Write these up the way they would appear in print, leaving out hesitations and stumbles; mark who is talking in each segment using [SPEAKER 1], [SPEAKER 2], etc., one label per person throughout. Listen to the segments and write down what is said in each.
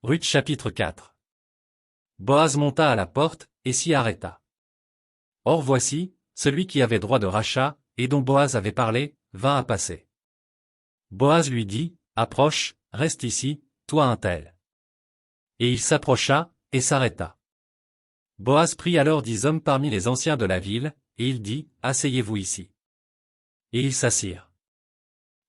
[SPEAKER 1] Ruth chapitre 4. Boaz monta à la porte, et s'y arrêta. Or voici, celui qui avait droit de rachat, et dont Boaz avait parlé, vint à passer. Boaz lui dit, approche, reste ici, toi un tel. Et il s'approcha, et s'arrêta. Boaz prit alors 10 hommes parmi les anciens de la ville, et il dit, asseyez-vous ici. Et ils s'assirent.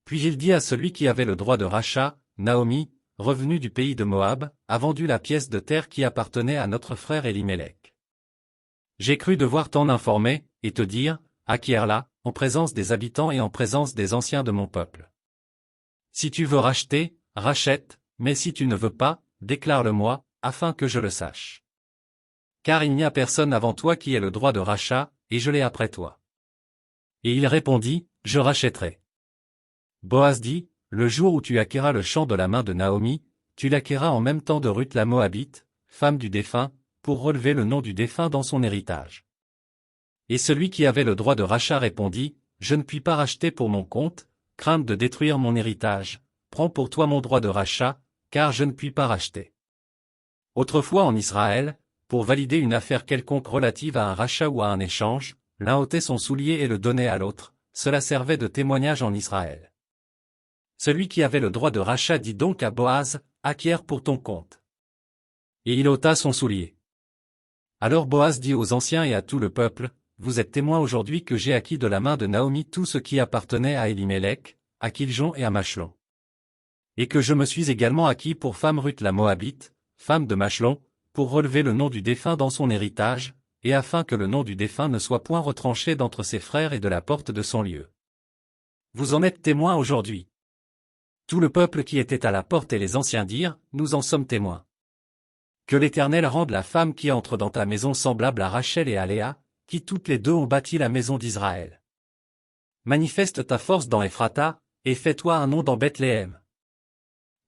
[SPEAKER 1] Puis il dit à celui qui avait le droit de rachat, Naomi, revenue du pays de Moab, a vendu la pièce de terre qui appartenait à notre frère Élimélec. J'ai cru devoir t'en informer, et te dire, acquiers-la, en présence des habitants et en présence des anciens de mon peuple. Si tu veux racheter, rachète, mais si tu ne veux pas, déclare-le-moi, afin que je le sache. Car il n'y a personne avant toi qui ait le droit de rachat, et je l'ai après toi. Et il répondit, je rachèterai. Boaz dit, le jour où tu acquéras le champ de la main de Naomi, tu l'acquéras en même temps de Ruth la Moabite, femme du défunt, pour relever le nom du défunt dans son héritage. Et celui qui avait le droit de rachat répondit, je ne puis pas racheter pour mon compte, crainte de détruire mon héritage, prends pour toi mon droit de rachat, car je ne puis pas racheter. Autrefois en Israël, pour valider une affaire quelconque relative à un rachat ou à un échange, l'un ôtait son soulier et le donnait à l'autre, cela servait de témoignage en Israël. Celui qui avait le droit de rachat dit donc à Boaz, acquiers pour ton compte. Et il ôta son soulier. Alors Boaz dit aux anciens et à tout le peuple, vous êtes témoins aujourd'hui que j'ai acquis de la main de Naomi tout ce qui appartenait à Élimélec, à Kiljon et à Machlon. Et que je me suis également acquis pour femme Ruth la Moabite, femme de Machlon, pour relever le nom du défunt dans son héritage, et afin que le nom du défunt ne soit point retranché d'entre ses frères et de la porte de son lieu. Vous en êtes témoins aujourd'hui. Tout le peuple qui était à la porte et les anciens dirent, nous en sommes témoins. Que l'Éternel rende la femme qui entre dans ta maison semblable à Rachel et à Léa, qui toutes les deux ont bâti la maison d'Israël. Manifeste ta force dans Ephrata, et fais-toi un nom dans Bethléem.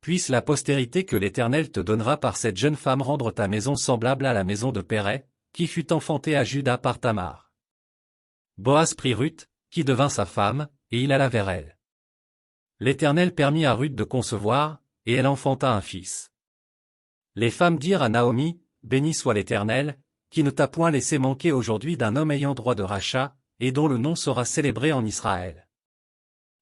[SPEAKER 1] Puisse la postérité que l'Éternel te donnera par cette jeune femme rendre ta maison semblable à la maison de Pérez, qui fut enfantée à Juda par Tamar. Boaz prit Ruth, qui devint sa femme, et il alla vers elle. L'Éternel permit à Ruth de concevoir, et elle enfanta un fils. Les femmes dirent à Naomi, béni soit l'Éternel, qui ne t'a point laissé manquer aujourd'hui d'un homme ayant droit de rachat, et dont le nom sera célébré en Israël.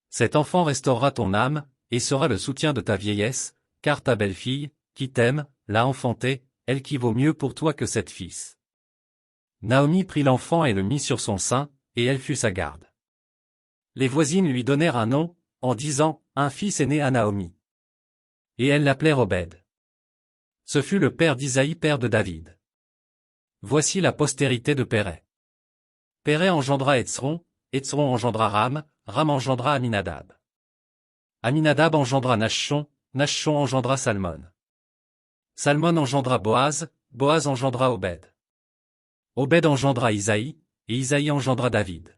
[SPEAKER 1] Cet enfant restaurera ton âme, et sera le soutien de ta vieillesse, car ta belle-fille, qui t'aime, l'a enfanté, elle qui vaut mieux pour toi que 7 fils. Naomi prit l'enfant et le mit sur son sein, et elle fut sa garde. Les voisines lui donnèrent un nom, en disant, un fils est né à Naomi. Et elle l'appelait Obed. Ce fut le père d'Isaïe père de David. Voici la postérité de Pérez. Pérez engendra Hetzron, Hetzron engendra Ram, Ram engendra Aminadab. Aminadab engendra Nachshon, Nachshon engendra Salmon. Salmon engendra Boaz, Boaz engendra Obed. Obed engendra Isaïe, et Isaïe engendra David.